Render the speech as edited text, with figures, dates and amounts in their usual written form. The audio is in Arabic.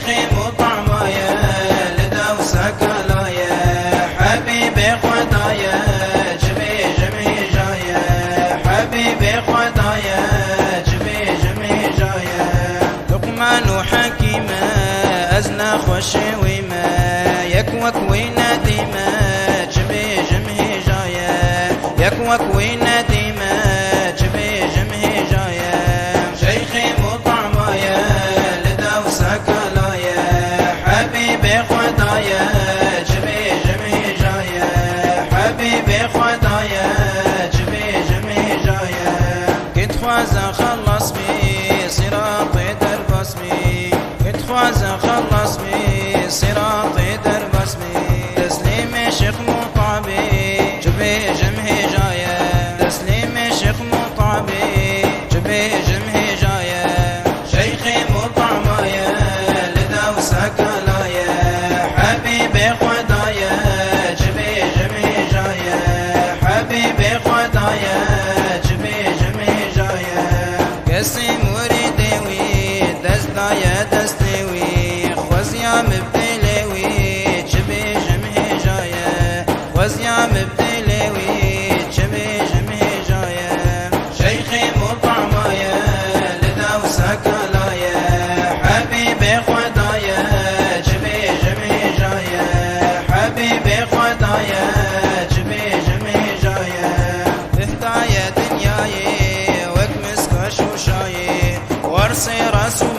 شيخي مطعمايا لدوسك لايا حبيبي خدايا جبي جمي جايا حبيبي خدايا جبي جمي جايا لقمان حكيمة أزنا خوشي ويما يكوك ويناديما جبي جمي جايا يكوك ويناديما جبي جمي جايا شيخي مطعمايا لدوسك لايا حبيبي خدايا جبي جمي جايا حبيبي خدايا جبي جمي جايا كنت خوازا خلص بي صراطي دربس بي كنت خوازا خلص بي صراطي دربس بي تسليم شيخ مطعبي جبي جمي جايا تسليم شيخ مطعبي جبي جمي جايا شيخي مطعمايا لدوسك لايا حبيبي خدايا جبي جمي جايا حبيبي خدايا جبي جمي جايا قسي مريدوي دستايا دستوي خوزيا مبدلوي جبي جمي جايا خوزيا مبدلوي جبي جمي جايا شيخي مطعمايا لدوسك لايا حبيبي خدايا جبي جمي جايا حبيبي خدايا جبي جمي جايا هدايا دنياي وكمسك شوشاي ورسي رسول